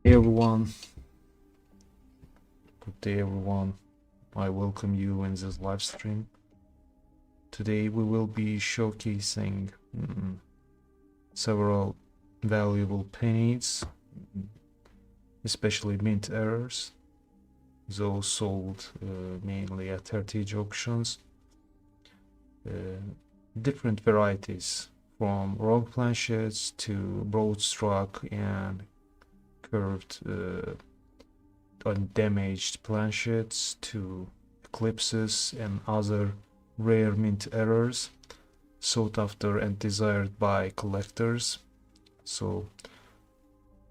Hey everyone, good day everyone. I welcome you in this live stream. Today we will be showcasing several valuable pennies, especially mint errors, those sold mainly at heritage auctions. Different varieties from rogue planchets to broad stroke and curved undamaged planchets to eclipses and other rare mint errors sought after and desired by collectors. So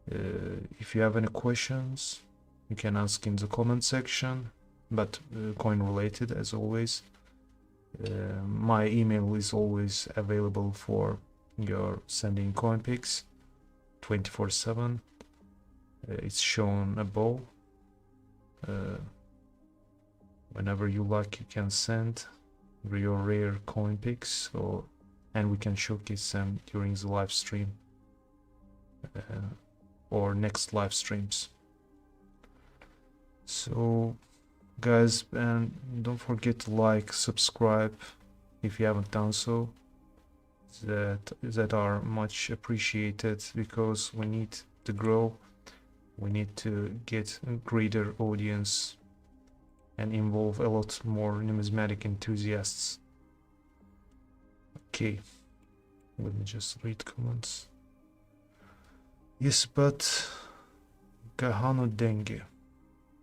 if you have any questions, you can ask in the comment section, but coin related as always. My email is always available for your sending coin pics 24/7. It's shown above. Whenever you like, you can send your rare coin pics, and we can showcase them during the live stream or next live streams. So guys, and don't forget to like, subscribe if you haven't done so. That are much appreciated, because we need to grow. We need to get a greater audience and involve a lot more numismatic enthusiasts. Okay, let me just read comments. Yes, but Gahano Denge.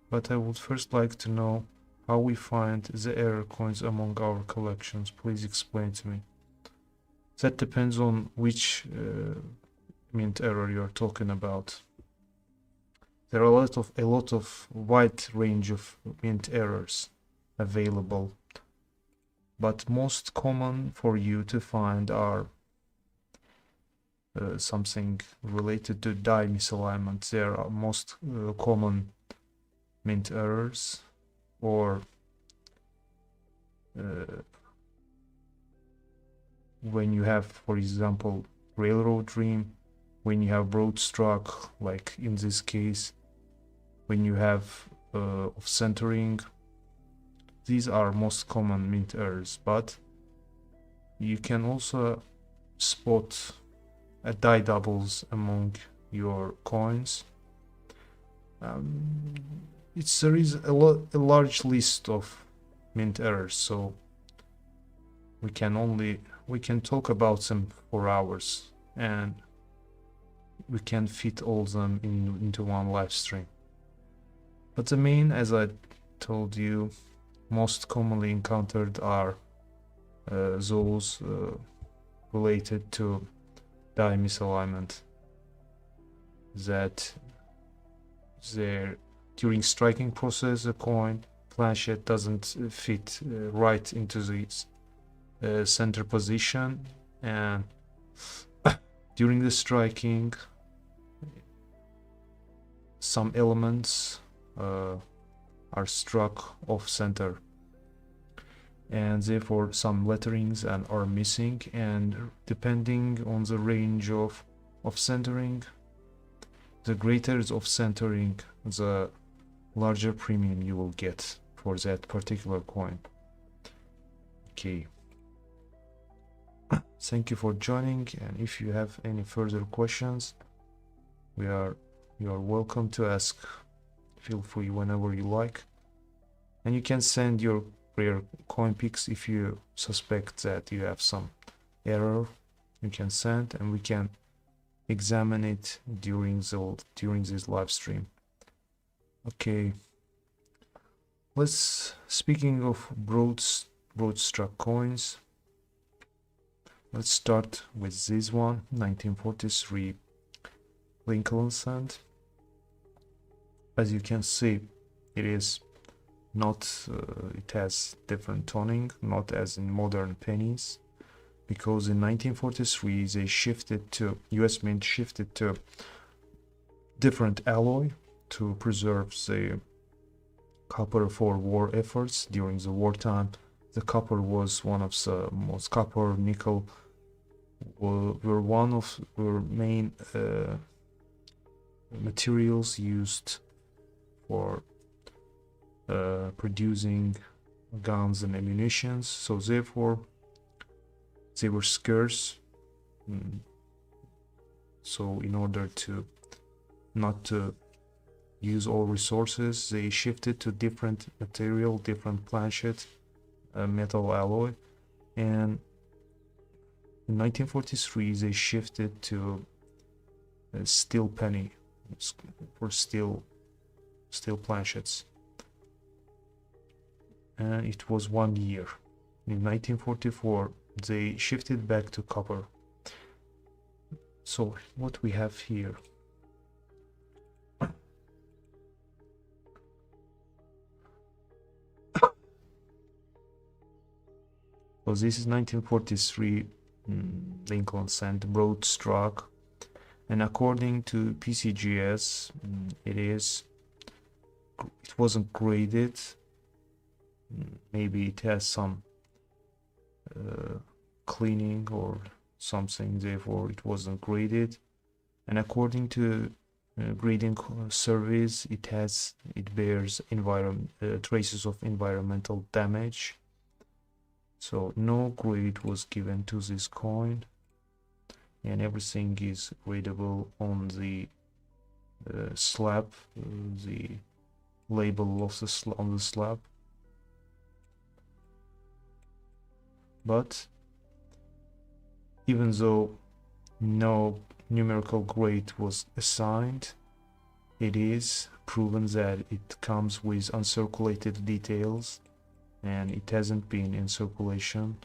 But I would first like to know how we find the error coins among our collections. Please explain to me. That depends on which mint error you're talking about. There are a lot of wide range of mint errors available, but most common for you to find are something related to die misalignment. There are most common mint errors, or when you have, for example, railroad dream, when you have broad stroke, like in this case, when you have off centering. These are most common mint errors, but you can also spot die doubles among your coins. There is a large list of mint errors, so we can talk about them for hours, and we can fit all of them into one live stream. But the main, as I told you, most commonly encountered are those related to die misalignment, that during striking process the coin planchet doesn't fit right into the center position, and during the striking some elements are struck off center, and therefore some letterings are missing, and depending on the range of centering, the greater is off centering, the larger premium you will get for that particular coin. Okay, thank you for joining, and if you have any further questions, you are welcome to ask. Feel free whenever you like, and you can send your rare coin pics if you suspect that you have some error. You can send, and we can examine it during this live stream. Okay, speaking of broad stroke coins, let's start with this one, 1943 Lincoln cent. As you can see, it is not it has different toning, not as in modern pennies, because in 1943 they shifted to US Mint shifted to different alloy to preserve the copper for war efforts during the wartime. The copper was one of the most, copper, nickel were one of our main materials used for producing guns and ammunitions, so therefore they were scarce. So in order to not to use all resources, they shifted to different material, different planchet, metal alloy, and in 1943 they shifted to steel penny for steel planchets, and it was 1 year. In 1944 they shifted back to copper. So what we have here, so this is 1943 Lincoln Cent broad stroke, and according to PCGS it wasn't graded. Maybe it has some cleaning or something, therefore it wasn't graded. And according to grading surveys, it bears traces of environmental damage. So no grade was given to this coin, and everything is gradable on the slab, the label of on the slab. But even though no numerical grade was assigned, it is proven that it comes with uncirculated details, and it hasn't been in circulation,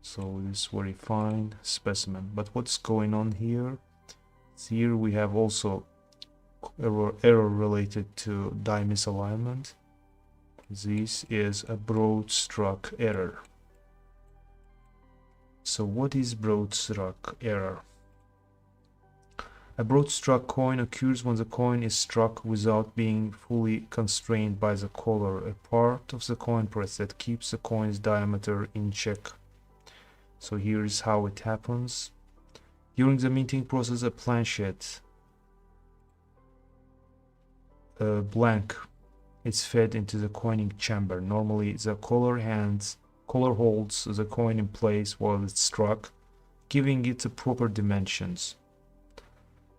so it's very fine specimen. But what's going on here? Here we have also error related to die misalignment. This is a broad stroke error. So what is broad stroke error? A broad stroke coin occurs when the coin is struck without being fully constrained by the collar, a part of the coin press that keeps the coin's diameter in check. So here is how it happens. During the minting process, a planchet blank is fed into the coining chamber. Normally the collar holds the coin in place while it's struck, giving it the proper dimensions.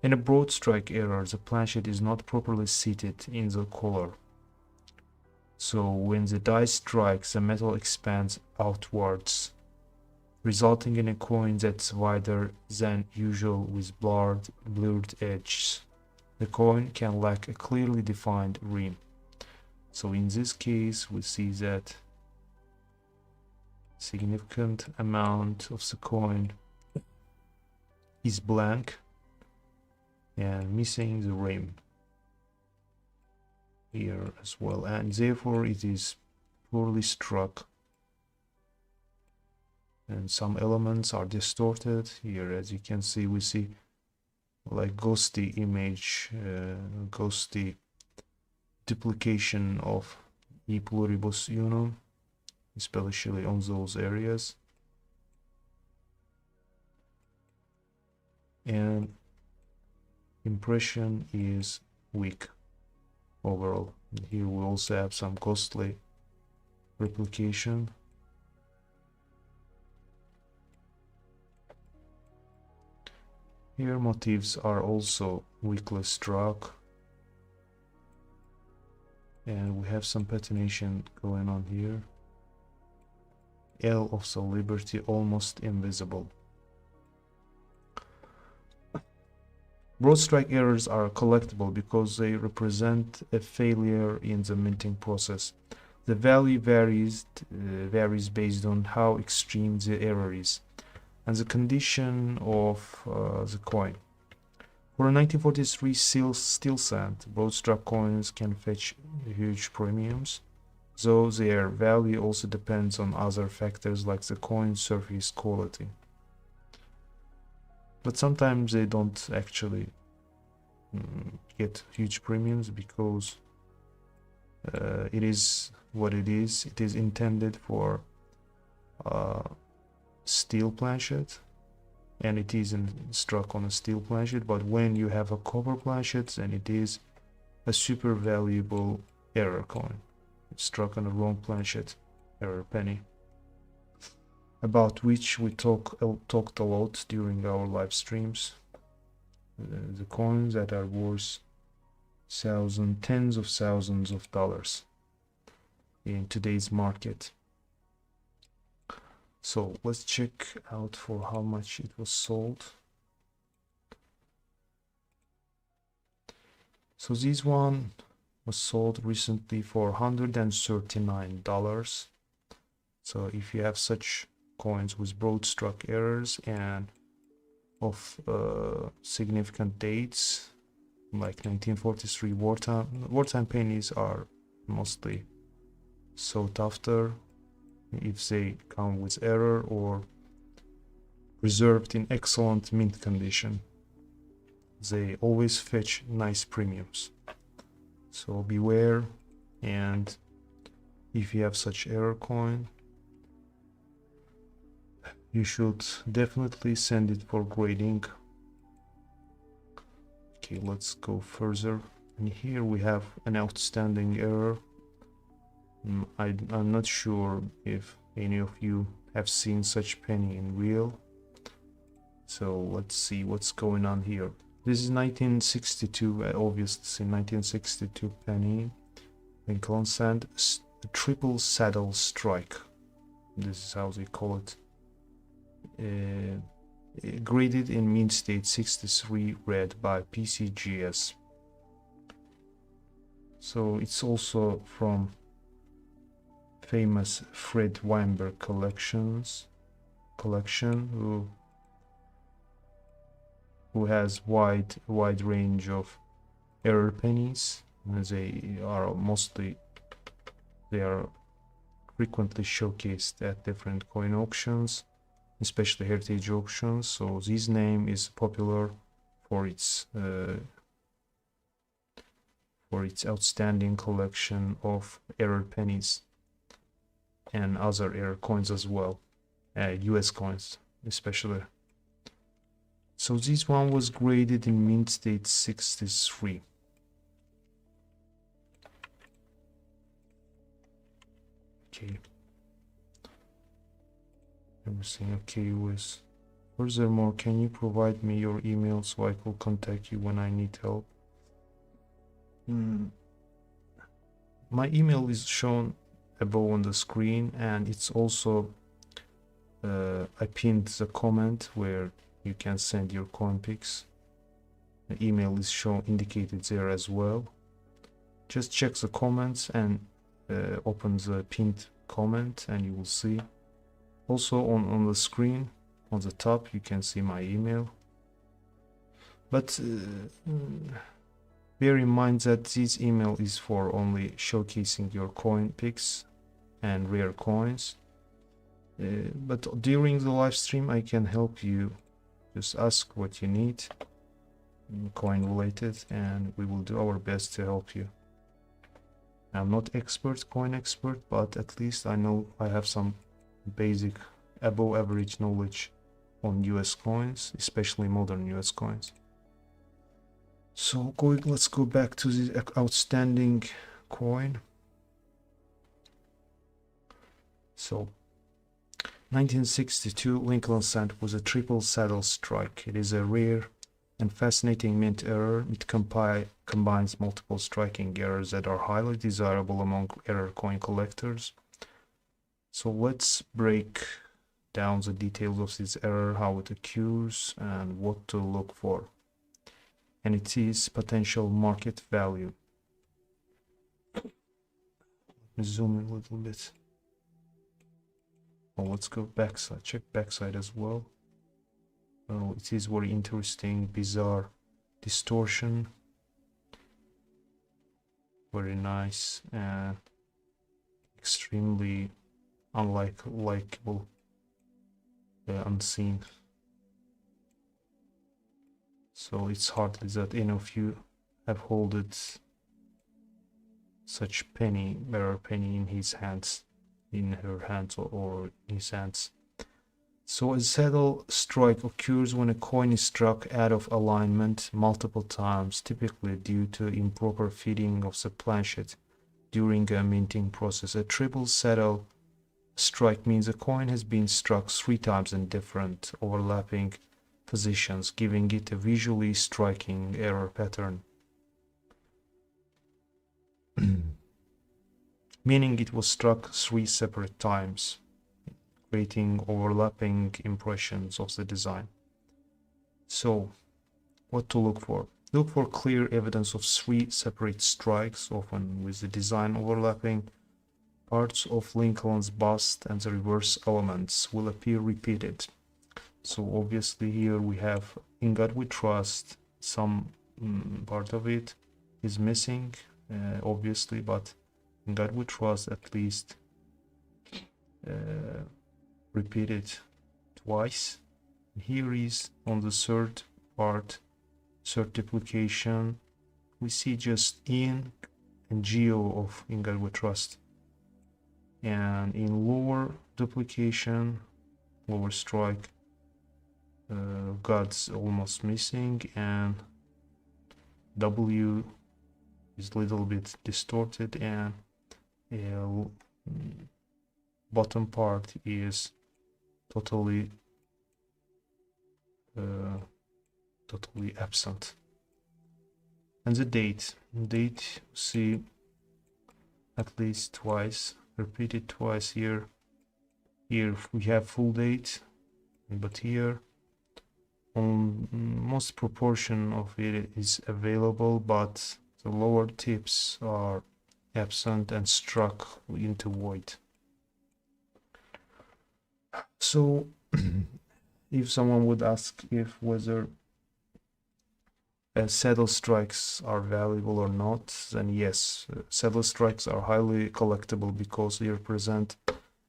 In a broad stroke error, the planchet is not properly seated in the collar. So when the die strikes, the metal expands outwards, resulting in a coin that's wider than usual with blurred edges. The coin can lack a clearly defined rim. So in this case, we see that significant amount of the coin is blank and missing the rim here as well, and therefore it is poorly struck, and some elements are distorted. Here, as you can see, we see like ghosty image, ghosty duplication of E pluribus unum, especially on those areas. And impression is weak overall. Here we also have some costly replication. Here motifs are also weakly struck, and we have some patination going on here. L of the Liberty almost invisible. Broad stroke errors are collectible because they represent a failure in the minting process. The value varies based on how extreme the error is and the condition of the coin. For a 1943 steel cent, broad stroke coins can fetch huge premiums, though their value also depends on other factors like the coin's surface quality. But sometimes they don't actually get huge premiums because it is what it is. It is intended for steel planchet, and it isn't struck on a steel planchet. But when you have a copper planchet, then it is a super valuable error coin. It's struck on the wrong planchet, error penny, about which we talked a lot during our live streams. The coins that are worth tens of thousands of dollars in today's market. So let's check out for how much it was sold. So this one was sold recently for $139. So if you have such coins with broad stroke errors and of significant dates like 1943 wartime pennies are mostly sought after if they come with error or preserved in excellent mint condition. They always fetch nice premiums, so beware. And if you have such error coin, you should definitely send it for grading. Okay, let's go further. And here we have an outstanding error. I'm not sure if any of you have seen such penny in real. So let's see what's going on here. This is 1962, obviously 1962 penny, Lincoln Sand, triple saddle strike. This is how they call it. Graded in mint state 63 red by PCGS. So it's also from famous Fred Weinberg collection, who has wide range of error pennies. They are frequently showcased at different coin auctions, especially heritage auctions. So this name is popular for its outstanding collection of error pennies and other error coins as well, US coins especially. So this one was graded in mint state 63. Okay. Everything okay with. Furthermore, can you provide me your email so I will contact you when I need help? My email is shown above on the screen, and it's also I pinned the comment where you can send your coin pics. The email is indicated there as well. Just check the comments and open the pinned comment and you will see. Also on the screen on the top you can see my email. But bear in mind that this email is for only showcasing your coin pics and rare coins. But during the live stream I can help you. Just ask what you need, coin related, and we will do our best to help you. I'm not coin expert, but at least I know I have some basic above average knowledge on US coins, especially modern US coins. So let's go back to this outstanding coin. So 1962 Lincoln Cent was a triple saddle strike. It is a rare and fascinating mint error. It combines multiple striking errors that are highly desirable among error coin collectors. So let's break down the details of this error, how it occurs, and what to look for, and its potential market value. Let me zoom in a little bit. Well, let's go backside, check backside as well. Oh, it is very interesting, bizarre distortion. Very nice and extremely unlikable, unseen. So it's hardly that any of you have holded such rare penny in his hands, in her hands or in his hands. So a saddle strike occurs when a coin is struck out of alignment multiple times, typically due to improper fitting of the planchet during a minting process. A triple saddle strike means a coin has been struck 3 times in different overlapping positions, giving it a visually striking error pattern. Meaning it was struck 3 separate times, creating overlapping impressions of the design. So, what to look for? Look for clear evidence of 3 separate strikes, often with the design overlapping. Parts of Lincoln's bust and the reverse elements will appear repeated. So obviously here we have "In God We Trust." Some part of it is missing, obviously, but "In God We Trust" at least repeated twice. Here is on the third part, third duplication, we see just "in" and "geo" of "In God We Trust." And in lower duplication, lower strike, God's almost missing, and W is a little bit distorted, and bottom part is totally absent. And the date see at least twice, repeated twice here. Here we have full date, but here most proportion of it is available, but the lower tips are absent and struck into void. So if someone would ask whether saddle strikes are valuable or not, then yes, saddle strikes are highly collectible because they represent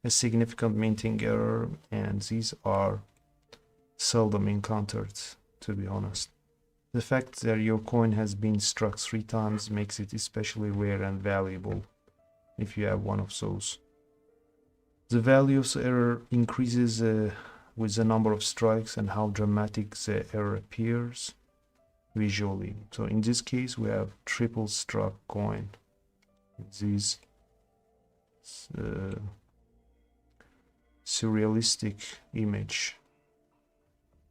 a significant minting error, and these are seldom encountered, to be honest. The fact that your coin has been struck 3 times makes it especially rare and valuable if you have one of those. The value of the error increases with the number of strikes and how dramatic the error appears visually. So in this case we have triple struck coin. This surrealistic image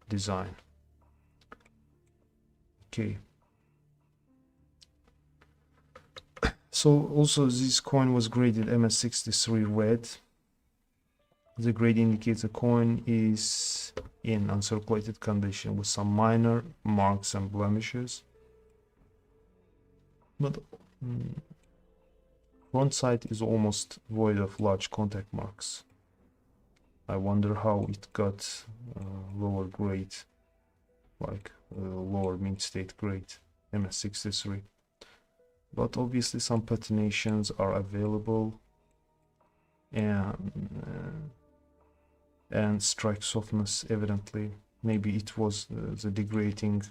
design. Okay. So also this coin was graded MS63 red. The grade indicates the coin is in uncirculated condition with some minor marks and blemishes. But front side is almost void of large contact marks. I wonder how it got lower grade, like lower mint state grade, MS63. But obviously some patinations are available, and strike softness evidently. Maybe it was the degrading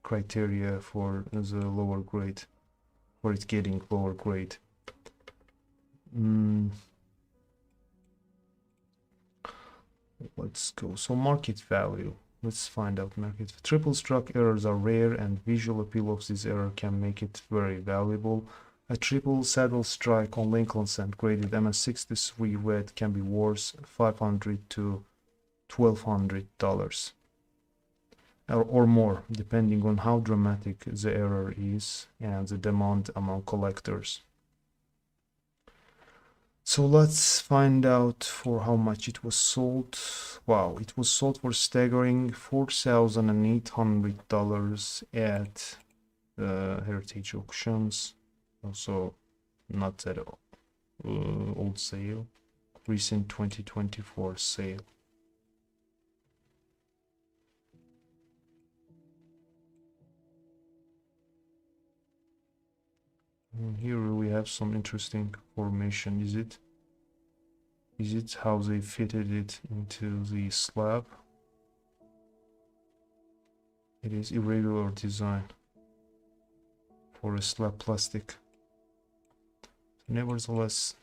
criteria for the lower grade, for it getting lower grade. Let's go. So market value. Let's find out market. Triple struck errors are rare, and visual appeal of this error can make it very valuable. A triple saddle strike on Lincoln Cent graded MS63 red can be worth $500 to $1,200 or more, depending on how dramatic the error is and the demand among collectors. So let's find out for how much it was sold. Wow, it was sold for staggering $4,800 at Heritage Auctions. Also not that old sale, recent 2024 sale. And here we have some interesting formation. Is it how they fitted it into the slab? It is irregular design for a slab plastic. Nevertheless,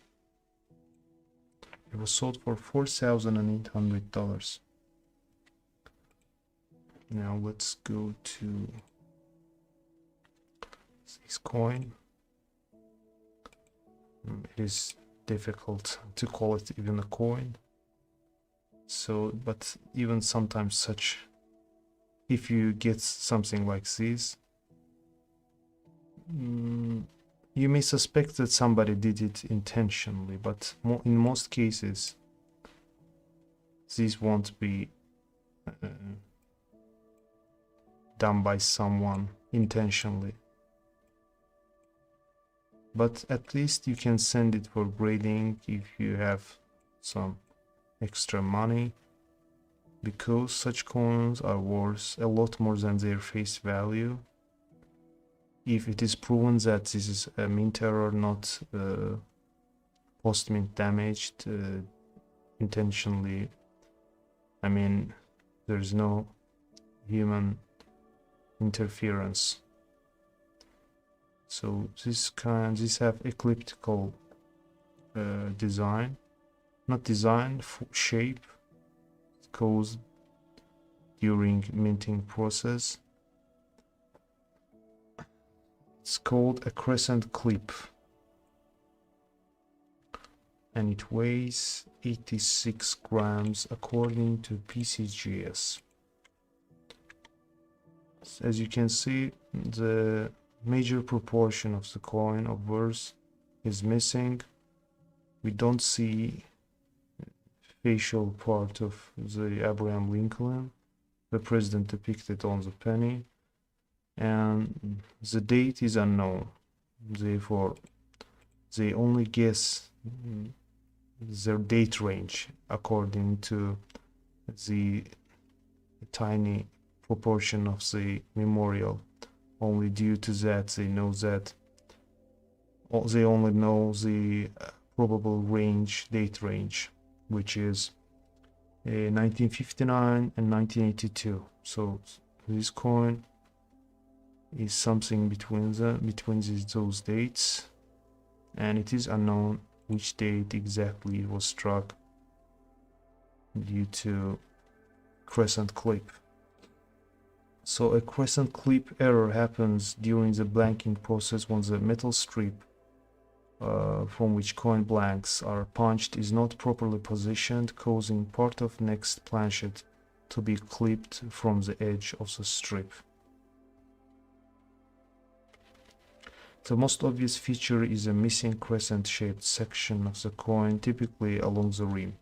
it was sold for $4,800. Now let's go to this coin. It is difficult to call it even a coin. So, but even sometimes such, if you get something like this, you may suspect that somebody did it intentionally, but in most cases, this won't be done by someone intentionally. But at least you can send it for grading if you have some extra money, because such coins are worth a lot more than their face value. If it is proven that this is a mint error, not post-mint damaged intentionally, I mean, there's no human interference. So these have elliptical design, not design, shape caused during minting process. It's called a crescent clip, and it weighs 86 grams according to PCGS. As you can see, the major proportion of the coin of worth is missing. We don't see facial part of the Abraham Lincoln, the president depicted on the penny, and the date is unknown. Therefore, they only guess their date range according to the tiny proportion of the memorial. Only due to that they know that they only know the probable range, date range, which is 1959 and 1982. So this coin is something between those dates, and it is unknown which date exactly it was struck due to crescent clip. So a crescent clip error happens during the blanking process when the metal strip from which coin blanks are punched is not properly positioned, causing part of next planchet to be clipped from the edge of the strip. The most obvious feature is a missing crescent-shaped section of the coin, typically along the rim.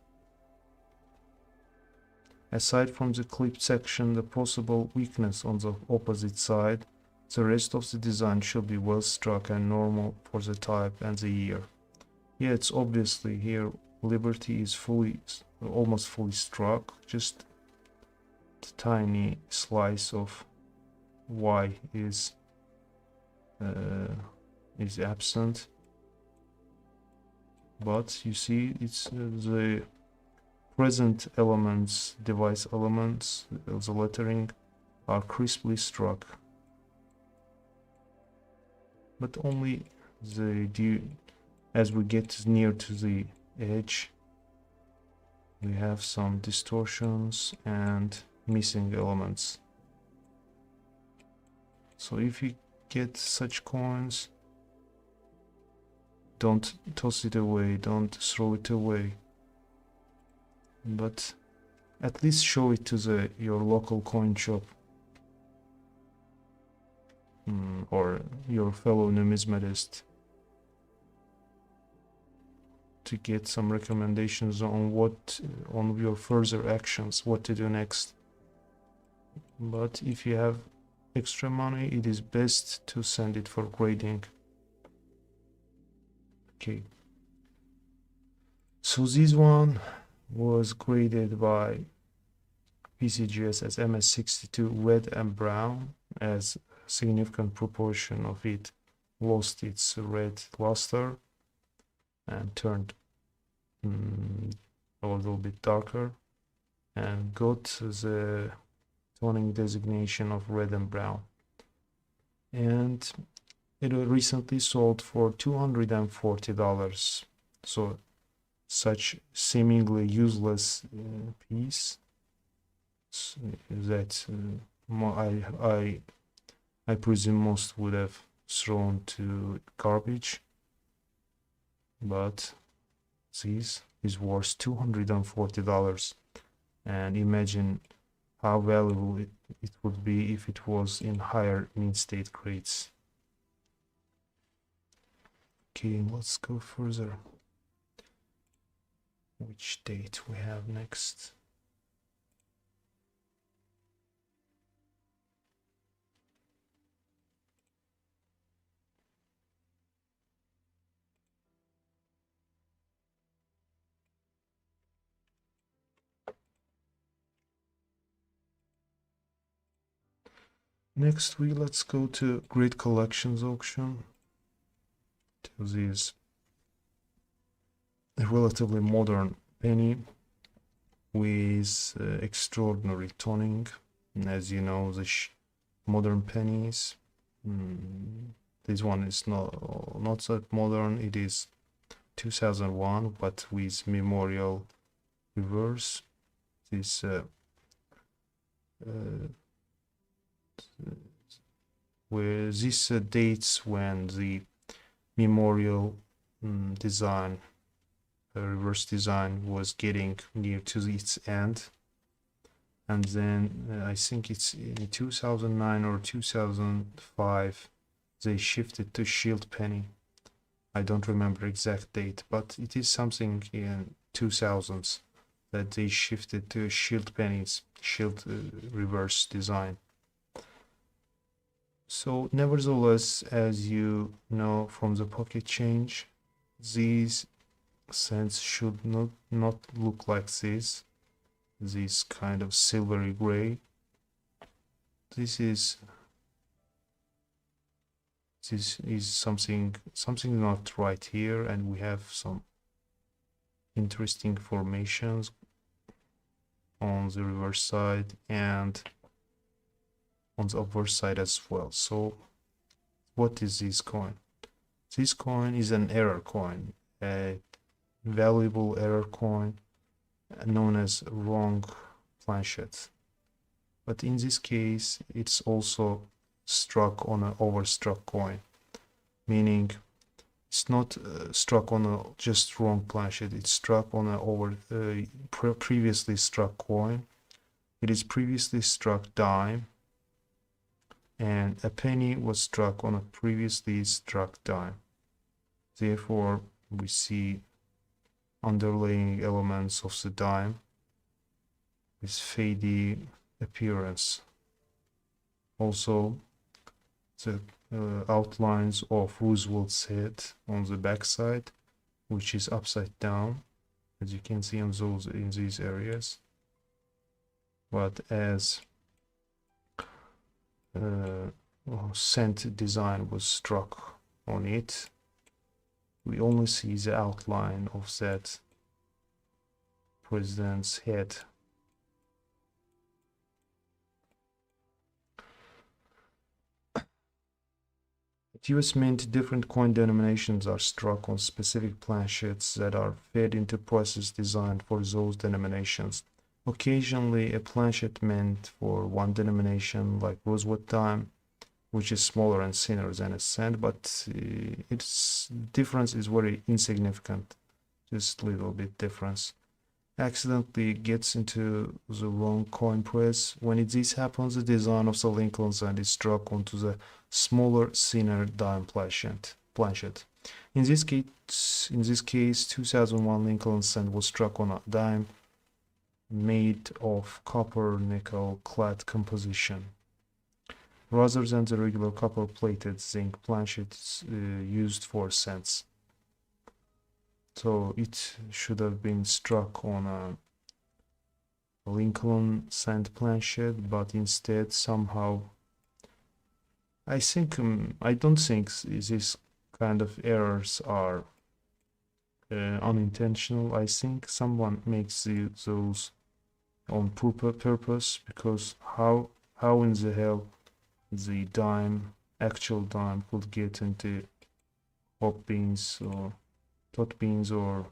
Aside from the clipped section, the possible weakness on the opposite side, the rest of the design should be well struck and normal for the type and the year. Yeah, it's obviously here Liberty is almost fully struck, just a tiny slice of Y is absent. But you see, it's the present elements, device elements, the lettering are crisply struck, but only as we get near to the edge, we have some distortions and missing elements. So if you get such coins, don't toss it away, don't throw it away, but at least show it to your local coin shop or your fellow numismatist to get some recommendations on your further actions, what to do next. But if you have extra money, it is best to send it for grading. Okay, so this one was graded by PCGS as MS62 red and brown, as a significant proportion of it lost its red luster and turned a little bit darker, and got the toning designation of red and brown. And it recently sold for $240. So such seemingly useless piece that I presume most would have thrown to garbage, but this is worth $240. And imagine how valuable it would be if it was in higher mint state grades. Okay, let's go further. Which date we have next? Next week, let's go to Great Collections auction. This is a relatively modern penny with extraordinary toning. And as you know, the modern pennies, this one is not that modern. It is 2001, but with memorial reverse. This where this dates when the memorial design, reverse design, was getting near to its end, and then I think it's in 2009 or 2005 they shifted to shield penny. I don't remember exact date, but it is something in 2000s that they shifted to shield pennies, shield reverse design. So nevertheless, as you know from the pocket change, these cents should not look like this kind of silvery gray. This is something not right here, and we have some interesting formations on the reverse side and on the upward side as well. So what is this coin? This coin is an error coin, a valuable error coin known as wrong planchet. But in this case, it's also struck on an overstruck coin, meaning it's not struck on a just wrong planchet. It's struck on a previously struck coin. It is previously struck dime, and a penny was struck on a previously struck dime. Therefore, we see underlying elements of the dime with fadey appearance. Also, the outlines of Roosevelt's head on the backside, which is upside down, as you can see on in these areas. But as cent design was struck on it, we only see the outline of that president's head. At US Mint, different coin denominations are struck on specific planchets that are fed into presses designed for those denominations. Occasionally, a planchet meant for one denomination, like Rosewood dime, which is smaller and thinner than a cent, but its difference is very insignificant, just a little bit difference. Accidentally gets into the wrong coin press. When this happens, the design of the Lincoln cent is struck onto the smaller, thinner dime planchet. In this case, 2001 Lincoln cent was struck on a dime made of copper nickel clad composition, rather than the regular copper plated zinc planchets used for cents. So it should have been struck on a Lincoln cent planchet, but instead somehow, I don't think this kind of errors are unintentional. I think someone makes those on purpose, because how in the hell the actual dime could get into hop beans or tot beans or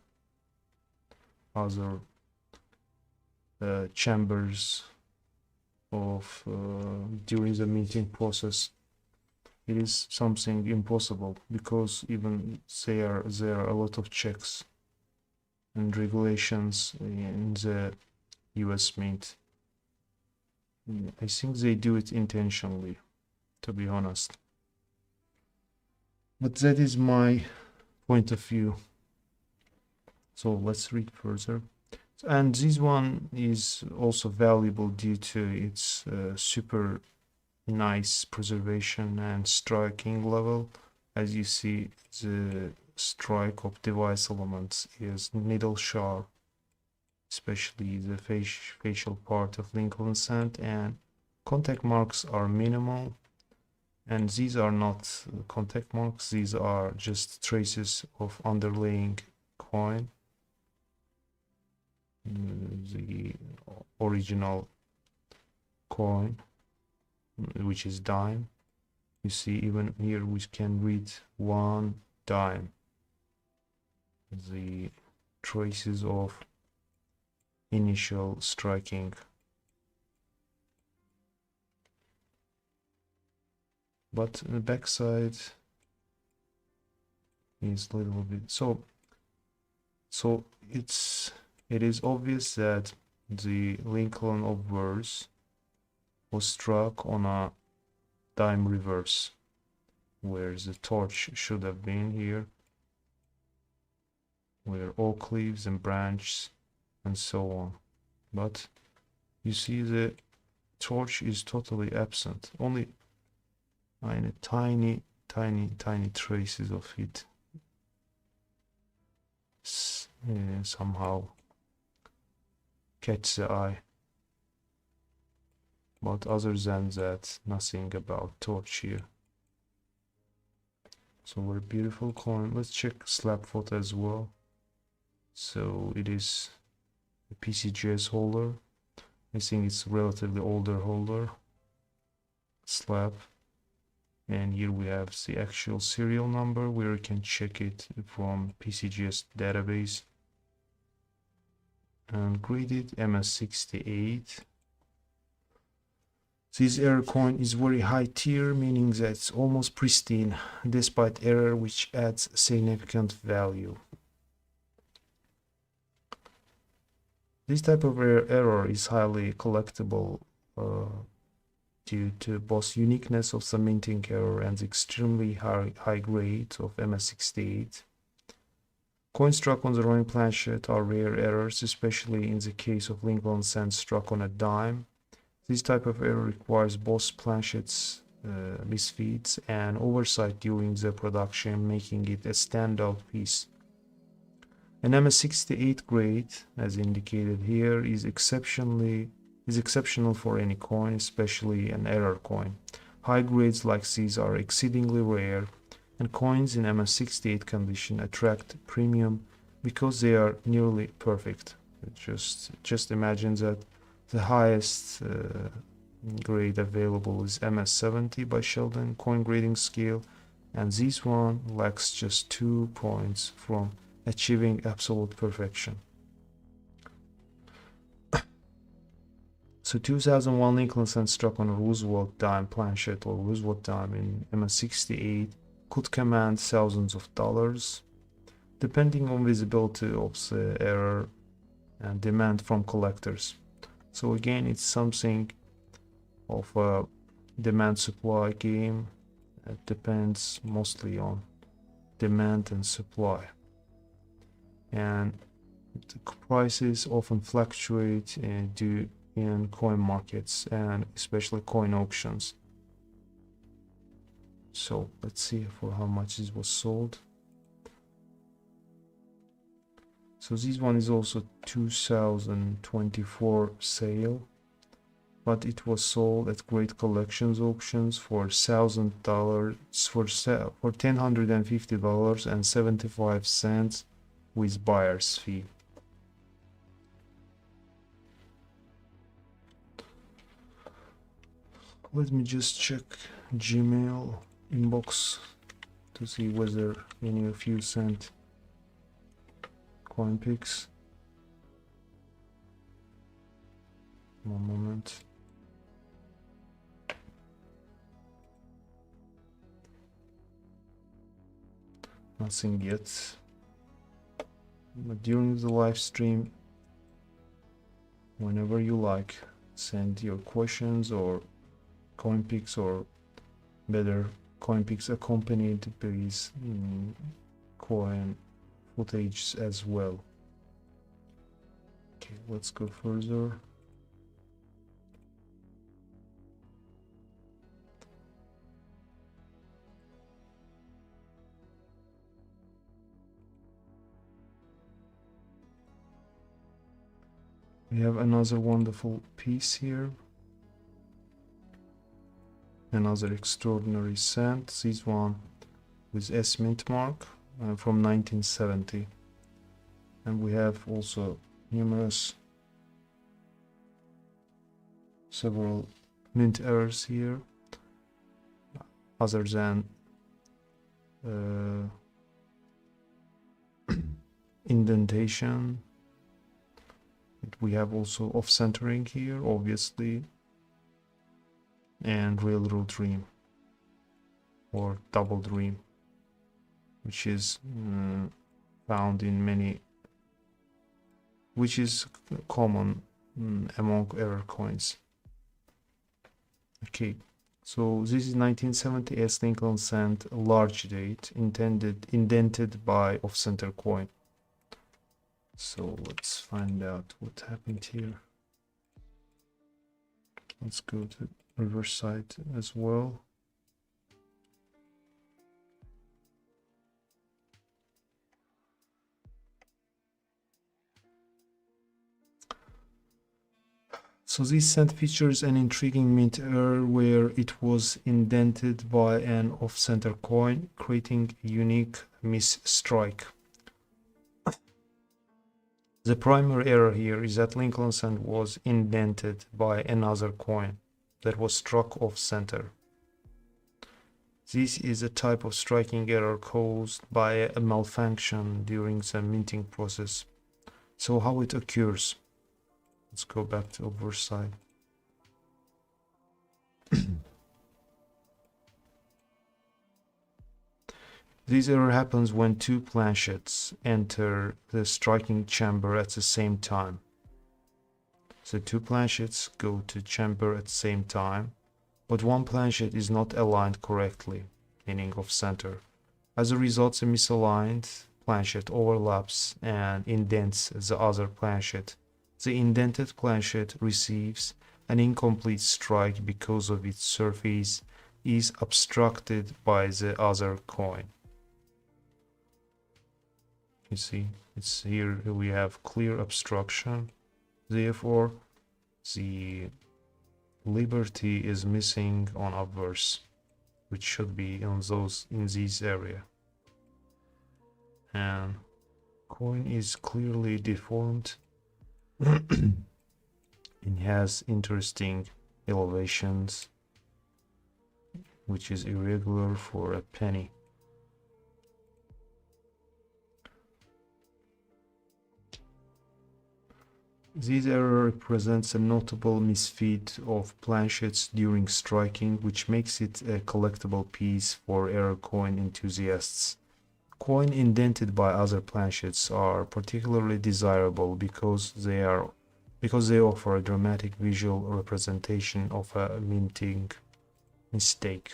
other chambers of during the minting process. It is something impossible because even there are a lot of checks and regulations in the US Mint. I think they do it intentionally, to be honest. But that is my point of view. So let's read further. And this one is also valuable due to its super nice preservation and striking level. As you see, the strike of device elements is needle sharp, especially the facial part of Lincoln Sand, and contact marks are minimal. And these are not contact marks, these are just traces of underlying coin, the original coin, which is dime. You see, even here we can read 1 dime, the traces of initial striking. But the backside is a little bit so it is obvious that the Lincoln obverse was struck on a dime reverse, where the torch should have been here, where oak leaves and branches and so on. But you see the torch is totally absent, only tiny traces of it somehow catch the eye. But other than that, nothing about torch here. So very beautiful coin. Let's check slab photo as well. So it is a PCGS holder. I think it's relatively older holder slab. And here we have the actual serial number where you can check it from PCGS database. And graded MS68. This error coin is very high tier, meaning that it's almost pristine despite error, which adds significant value. This type of error is highly collectible due to both uniqueness of the minting error and the extremely high grade of MS68. Coins struck on the wrong planchet are rare errors, especially in the case of Lincoln Sand struck on a dime. This type of error requires both planchets misfeeds and oversight during the production, making it a standout piece. An MS68 grade, as indicated here, is exceptional for any coin, especially an error coin. High grades like these are exceedingly rare, and coins in MS68 condition attract premium because they are nearly perfect. Just imagine that the highest grade available is MS70 by Sheldon coin grading scale, and this one lacks just 2 points from achieving absolute perfection. So 2001 Lincoln Sand struck on a Roosevelt dime planchet or Roosevelt dime in MS68 could command thousands of dollars, depending on visibility of the error and demand from collectors. So again, it's something of a demand supply game. It depends mostly on demand and supply, and the prices often fluctuate due in coin markets and especially coin auctions. So let's see for how much this was sold. So this one is also 2024 sale, but it was sold at Great Collections auctions for $1,000 for $1,050.75 with buyer's fee. Let me just check Gmail inbox to see whether any of you sent coin pics. One moment. nothing yet. But during the live stream, whenever you like, send your questions or coin picks, or better, coin picks accompanied with coin footage as well. Okay, let's go further. We have another wonderful piece here. Another extraordinary cent. This one with S mint mark from 1970. And we have also several mint errors here, other than indentation. We have also off-centering here, obviously, and railroad dream or double dream, which is found in many, which is common among error coins. Okay, so this is 1970 S Lincoln cent, large date, indented by off-center coin. So let's find out what happened here. Let's go to reverse side as well. So this cent features an intriguing mint error where it was indented by an off-center coin, creating a unique misstrike. The primary error here is that Lincoln cent was indented by another coin that was struck off-center. This is a type of striking error caused by a malfunction during the minting process. So how it occurs? Let's go back to obverse side. This error happens when two planchets enter the striking chamber at the same time. So two planchets go to chamber at the same time, but one planchet is not aligned correctly, meaning off center. As a result, the misaligned planchet overlaps and indents the other planchet. The indented planchet receives an incomplete strike because of its surface is obstructed by the other coin. You see, it's here we have clear obstruction. Therefore, the liberty is missing on obverse, which should be in this area. And coin is clearly deformed. It has interesting elevations, which is irregular for a penny. This error represents a notable misfit of planchets during striking, which makes it a collectible piece for error coin enthusiasts. Coin indented by other planchets are particularly desirable because they offer a dramatic visual representation of a minting mistake.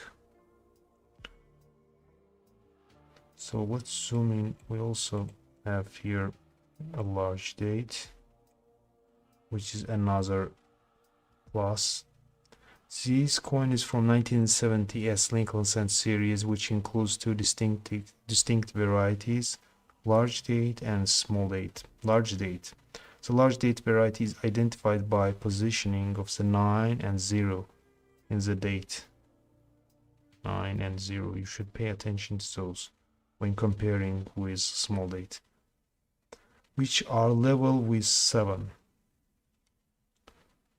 So let's zoom in. We also have here a large date, which is another plus. This coin is from 1970 S Lincoln cent series, which includes two distinct varieties, large date and small date. Large date. The large date variety is identified by positioning of the 9 and 0 in the date. 9 and 0. You should pay attention to those when comparing with small date, which are level with 7.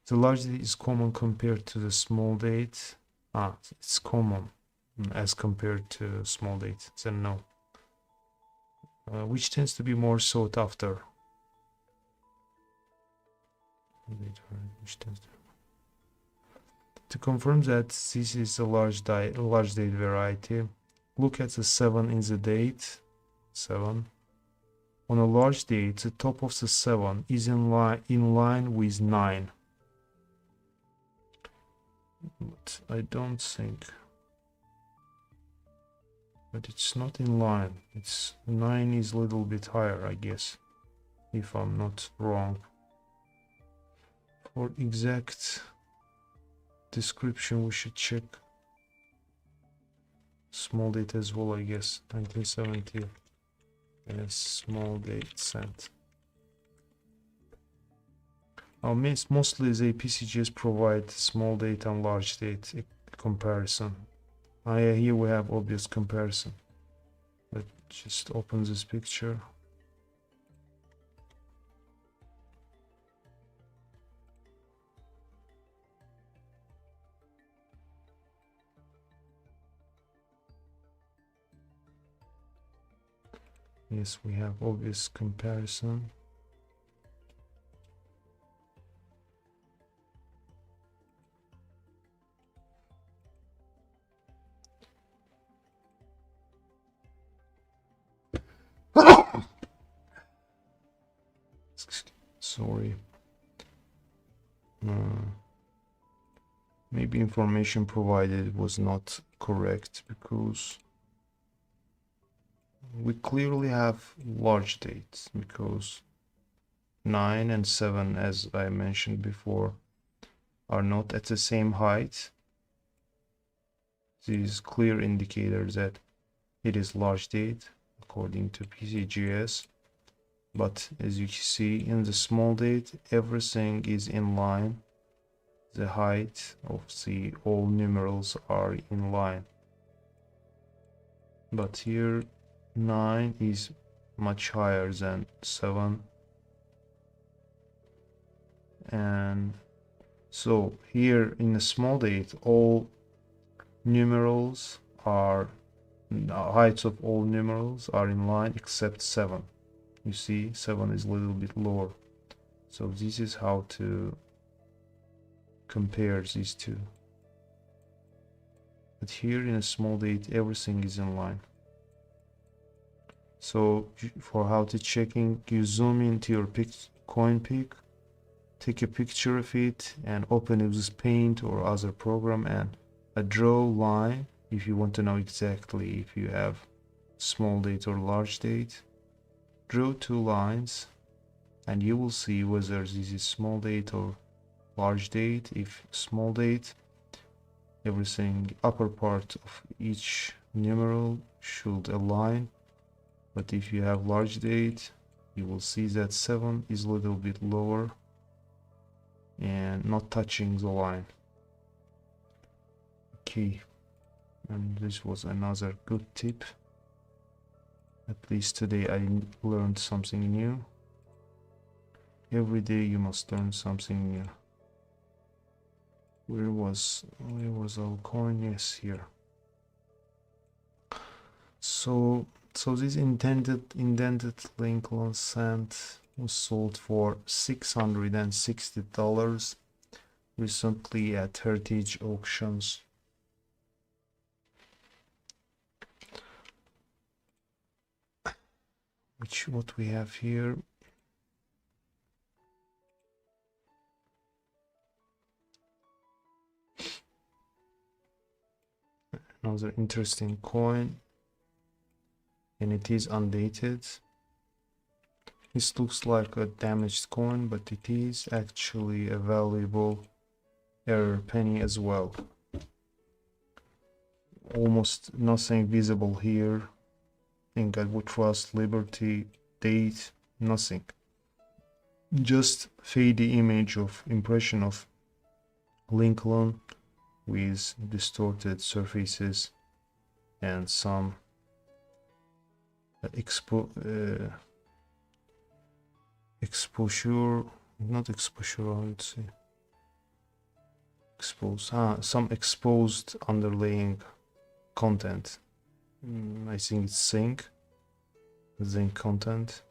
The large date is common compared to the small date. It's common as compared to small date. Then no. Which tends to be more sought after. To confirm that this is a large date variety, look at the 7 in the date 7. On a large date, the top of the 7 is in line with 9. But I don't think. But it's not in line. It's 9 is a little bit higher, I guess, if I'm not wrong. For exact description, we should check small date as well, I guess. 1970. Yes, small date sent. Mostly the PCGs provide small date and large date comparison. Here we have obvious comparison. Let's just open this picture. Yes, we have obvious comparison. Sorry. Maybe information provided was not correct, because we clearly have large dates, because 9 and 7, as I mentioned before, are not at the same height. This is clear indicator that it is large date according to PCGS. But as you see in the small date, everything is in line. The height of the all numerals are in line. But here 9 is much higher than 7. And so here in the small date, all numerals are, heights of all numerals are in line except 7. You see, 7 is a little bit lower. So this is how to compare these two. But here in a small date, everything is in line. So for how to checking, you zoom into your coin pick, take a picture of it, and open it with Paint or other program, and a draw line if you want to know exactly if you have small date or large date. Draw 2 lines and you will see whether this is small date or large date. If small date, everything upper part of each numeral should align, but if you have large date, you will see that 7 is a little bit lower and not touching the line. Okay, and this was another good tip. At least today I learned something new. Every day you must learn something new. Where was our coin? Yes, here. So this indented Lincoln cent was sold for $660 recently at Heritage Auctions. What we have here, another interesting coin, and it is undated. This looks like a damaged coin, but it is actually a valuable error penny as well. Almost nothing visible here. I think I would trust Liberty, date, nothing. Just faded image of impression of Lincoln with distorted surfaces and some exposure, not exposure, I would say some exposed underlying content. I think it's zinc content.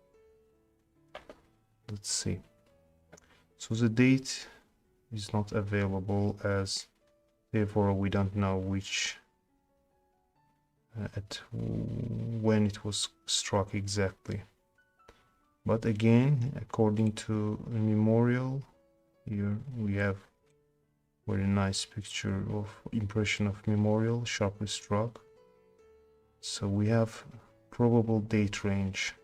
Let's see. So the date is not available, as therefore we don't know which at when it was struck exactly. But again, according to a memorial, here we have very nice picture of impression of memorial sharply struck. So we have probable date range.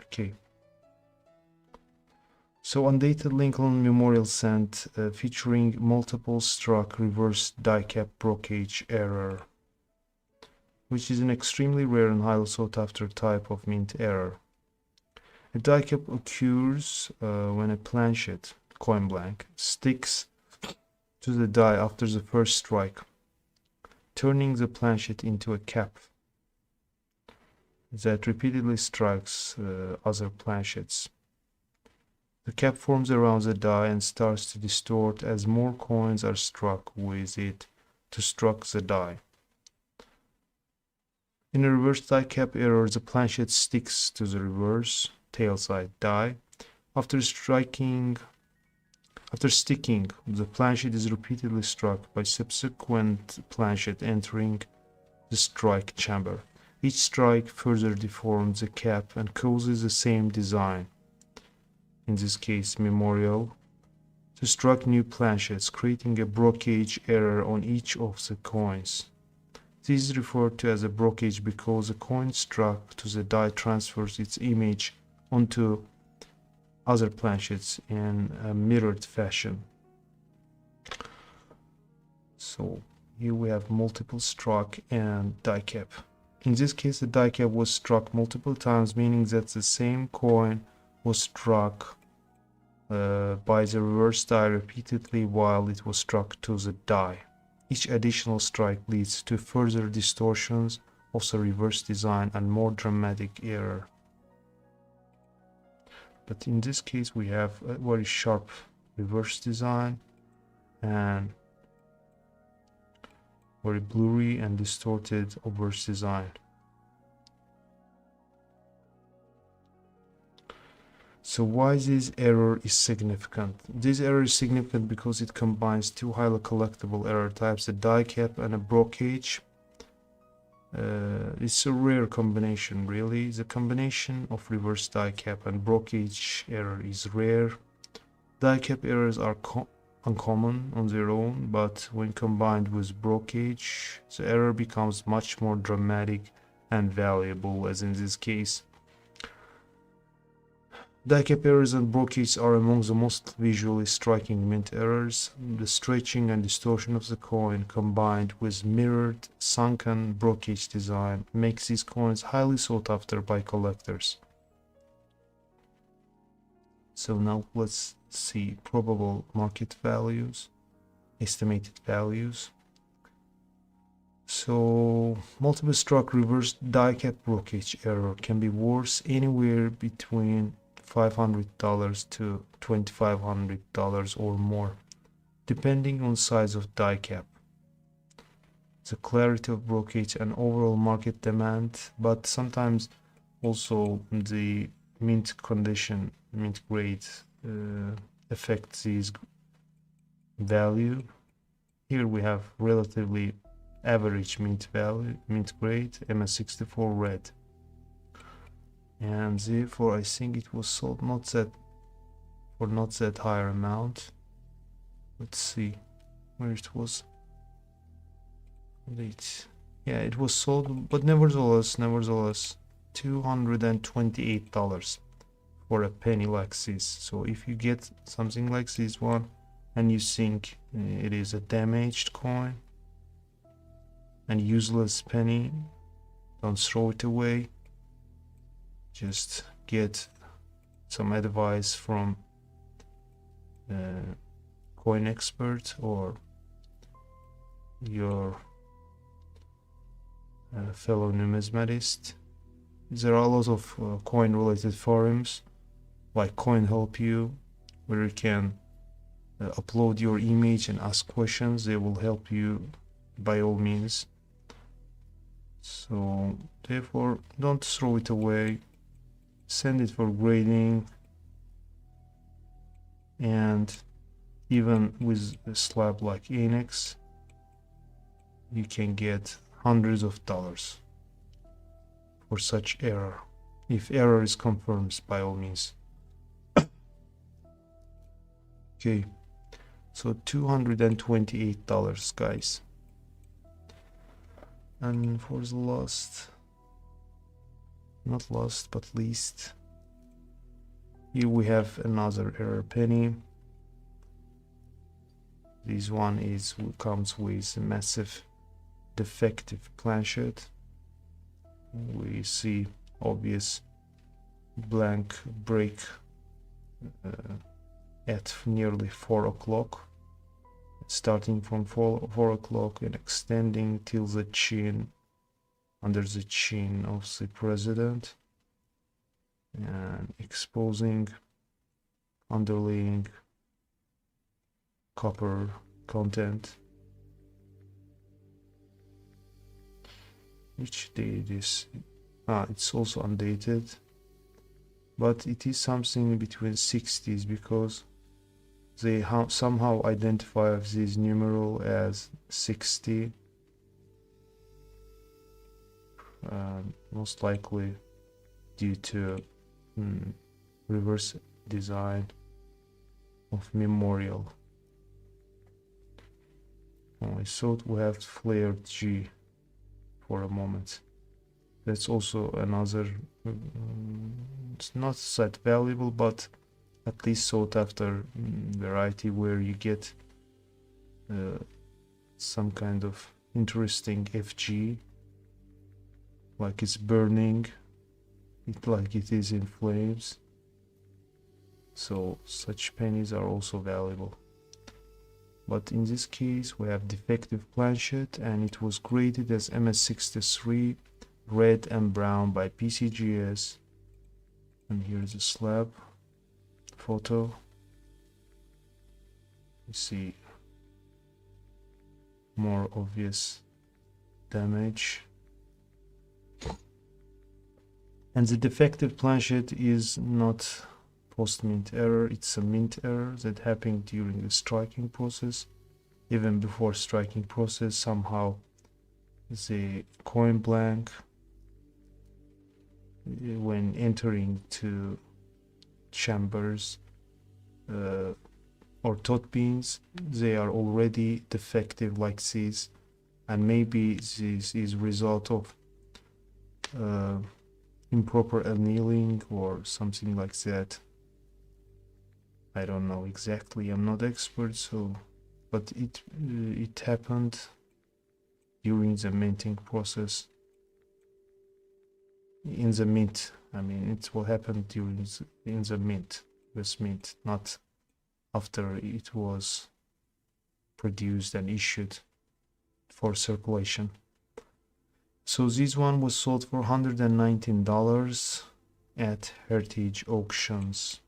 Okay. So undated Lincoln Memorial Cent featuring multiple struck reverse die cap brokerage error, which is an extremely rare and highly sought after type of mint error. A die cap occurs when a planchet, coin blank, sticks to the die after the first strike, turning the planchet into a cap that repeatedly strikes other planchets. The cap forms around the die and starts to distort as more coins are struck with it to struck the die. In a reverse die cap error, the planchet sticks to the reverse tail side die. After sticking, the planchet is repeatedly struck by subsequent planchet entering the strike chamber. Each strike further deforms the cap and causes the same design, in this case memorial, to struck new planchets, creating a brokerage error on each of the coins. This is referred to as a brokerage because the coin struck to the die transfers its image onto other planchets in a mirrored fashion. So here we have multiple struck and die cap. In this case, the die cap was struck multiple times, meaning that the same coin was struck by the reverse die repeatedly while it was struck to the die. Each additional strike leads to further distortions of the reverse design and more dramatic error. But in this case we have a very sharp reverse design and very blurry and distorted obverse design. So why this error is significant? This error is significant because it combines two highly collectible error types, a die cap and a brokerage. It's a rare combination, really. The combination of reverse die cap and brokerage error is rare. Die cap errors are uncommon on their own, but when combined with brokerage, the error becomes much more dramatic and valuable, as in this case. Die cap errors and brokerage are among the most visually striking mint errors. The stretching and distortion of the coin combined with mirrored, sunken brokerage design makes these coins highly sought after by collectors. So now let's see probable market values, estimated values. So multiple struck reverse die cap brokerage error can be worth anywhere between $500 to $2,500 or more, depending on size of die cap, the clarity of brokerage and overall market demand, but sometimes also the mint condition, mint grade affects these value. Here we have relatively average mint value, mint grade, MS64 red. And therefore I think it was sold not that higher amount. Let's see where it was. Yeah, it was sold, but nevertheless $228 for a penny like this. So if you get something like this one and you think it is a damaged coin and useless penny, don't throw it away. Just get some advice from coin expert or your fellow numismatist. There are a lot of coin related forums like Coin Help You, where you can upload your image and ask questions. They will help you by all means. So therefore don't throw it away. Send it for grading, and even with a slab like Annex, you can get hundreds of dollars for such error. If error is confirmed, by all means. Okay, so $228, guys. And for the last, not last but least, here we have another error penny. This one comes with a massive defective planchet. We see obvious blank break at nearly 4 o'clock, starting from 4 o'clock and extending till the chin, under the chin of the president, and exposing underlying copper content, which date is it's also undated, but it is something between 60s, because they somehow identify this numeral as 60, most likely due to reverse design of memorial. I thought we have flared G for a moment. That's also another, it's not that valuable, but at least sought after variety where you get some kind of interesting FG, like it's burning, like it is in flames. So such pennies are also valuable. But in this case we have defective planchet, and it was graded as MS63 red and brown by PCGS. And here's a slab photo. You see more obvious damage. And the defective planchet is not post-mint error, it's a mint error that happened during the striking process. Even before striking process, somehow the coin blank, when entering to chambers or tot beans, they are already defective like this, and maybe this is result of improper annealing or something like that. I don't know exactly, I'm not expert, so but it happened during the minting process. In the mint, I mean, it will happen during in the mint, this mint, not after it was produced and issued for circulation. So this one was sold for $119 at Heritage Auctions.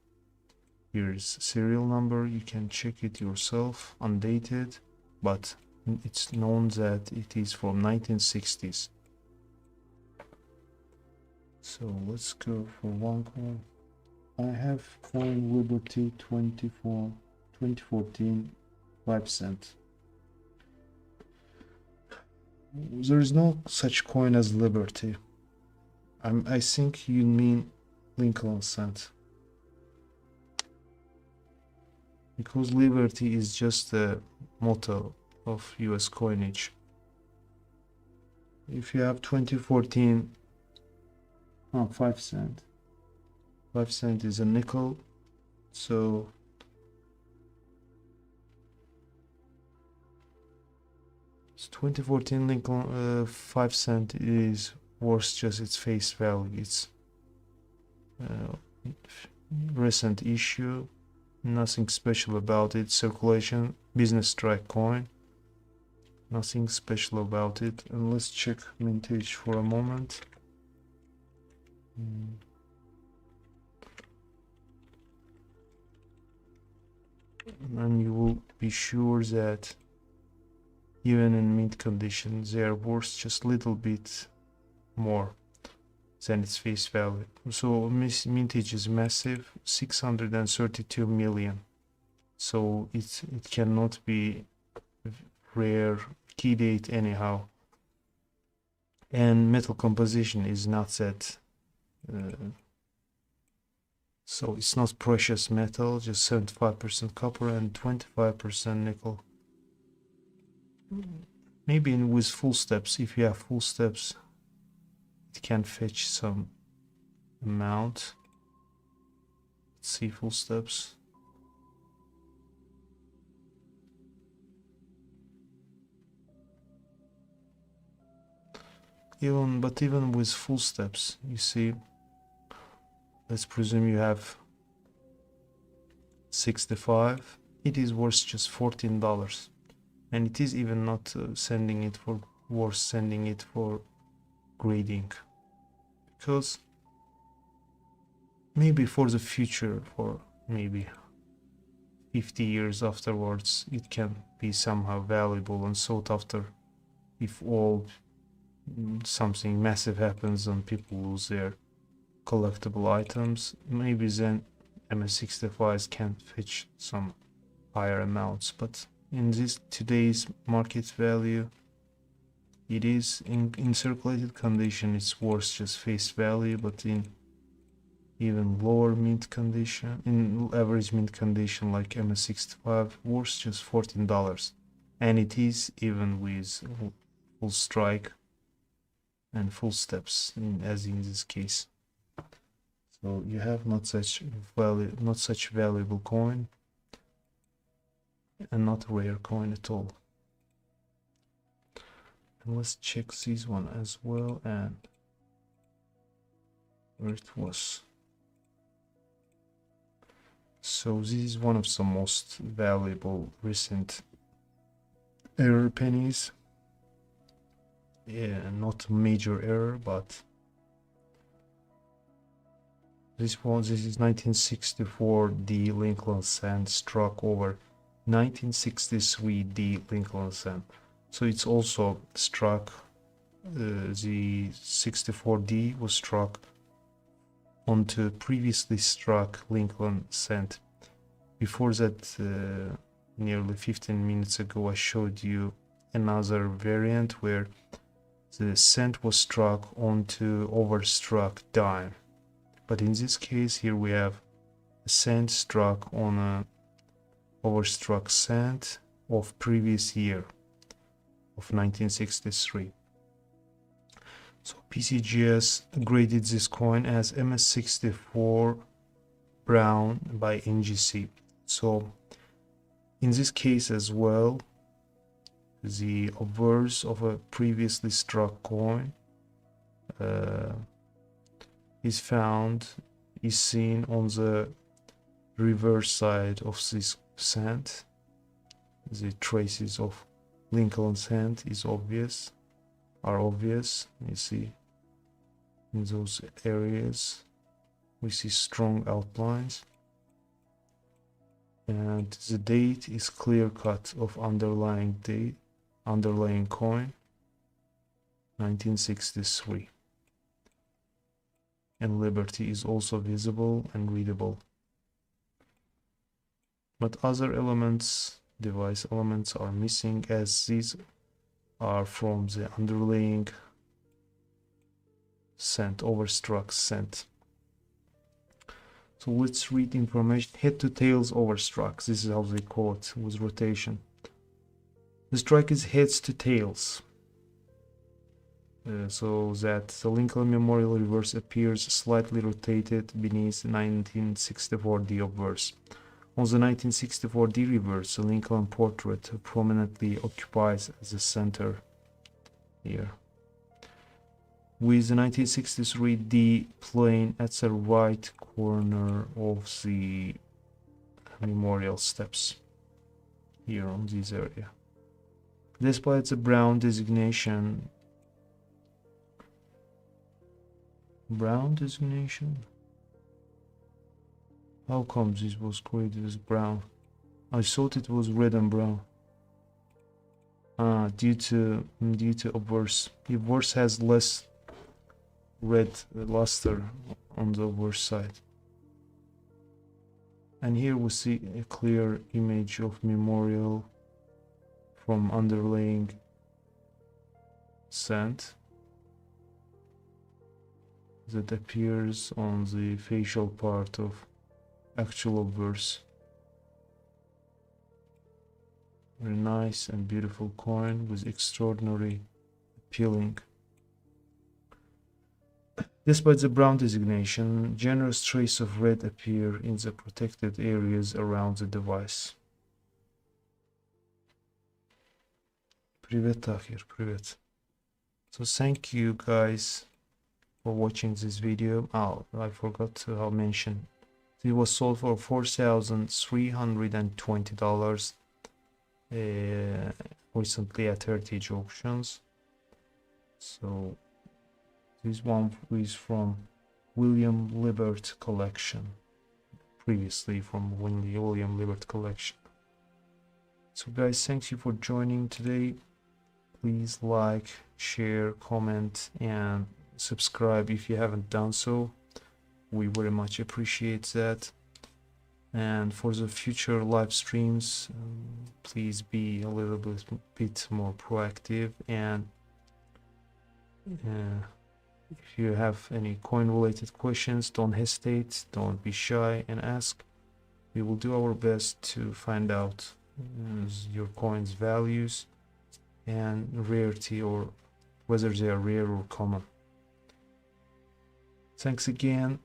Here's serial number, you can check it yourself, undated, but it's known that it is from 1960s. So let's go for one coin. I have coin Liberty 2014 5 cent. There is no such coin as Liberty. I think you mean Lincoln cent, because Liberty is just a motto of US coinage. If you have 2014 5 cent. 5 cent is a nickel, so it's 2014 Lincoln 5 cent is worth just its face value. It's recent issue, nothing special about it. Circulation, business strike coin, nothing special about it. And let's check mintage for a moment. And you will be sure that even in mint condition they are worth just a little bit more than its face value. So mintage is massive, 632 million. So it cannot be rare key date anyhow, and metal composition is not set, so it's not precious metal, just 75% copper and 25% nickel. Maybe with full steps, if you have full steps, it can fetch some amount. Let's see full steps. Even with full steps, you see, let's presume you have 65, it is worth just $14, and it is even not sending it for grading, because maybe for the future, for maybe 50 years afterwards, it can be somehow valuable and sought after if something massive happens and people lose their collectible items. Maybe then MS65s can fetch some higher amounts, but in this today's market value, it is in circulated condition, it's worth just face value, but in even lower mint condition, in average mint condition like MS65, worth just $14, and it is even with full strike and full steps, as in this case. So you have not such valuable coin, and not a rare coin at all. And let's check this one as well, and where it was. So this is one of the most valuable recent error pennies. Yeah, not a major error, but this is 1964D Lincoln Cent struck over 1963D Lincoln Cent. So it's also struck, the 64D was struck onto previously struck Lincoln Cent. Before that, nearly 15 minutes ago, I showed you another variant where the cent was struck onto overstruck dime. But in this case here we have a cent struck on a overstruck cent of previous year of 1963. So PCGS graded this coin as MS64 brown by NGC. So in this case as well, the obverse of a previously struck coin is seen on the reverse side of this cent. The traces of Lincoln cent are obvious. You see in those areas we see strong outlines, and the date is clear cut of underlying coin 1963, and Liberty is also visible and readable, but other device elements are missing, as these are from the underlying cent, overstruck cent. So let's read information. Head to tails overstruck, this is how they call it with rotation. The strike is heads to tails, so that the Lincoln Memorial reverse appears slightly rotated beneath 1964D obverse. On the 1964D reverse, the Lincoln portrait prominently occupies the center here, with the 1963D plane at the right corner of the memorial steps here on this area. Despite the brown designation, how come this was graded as brown? I thought it was red and brown. Due to obverse. The obverse has less red luster on the obverse side. And here we see a clear image of memorial from underlying cent that appears on the facial part of actual verse. Very nice and beautiful coin with extraordinary appealing. Despite the brown designation, generous traces of red appear in the protected areas around the device. Привет, Tahir, привет. So thank you guys for watching this video. Oh, I forgot to mention. It was sold for $4,320 recently at Heritage Auctions. So this one is from William Libert collection, previously from William Libert collection. So guys, thank you for joining today. Please like, share, comment, and subscribe if you haven't done so. We very much appreciate that. And for the future live streams, please be a little bit more proactive. And if you have any coin related questions, don't hesitate, don't be shy and ask. We will do our best to find out your coin's values and rarity, or whether they are rare or common. Thanks again.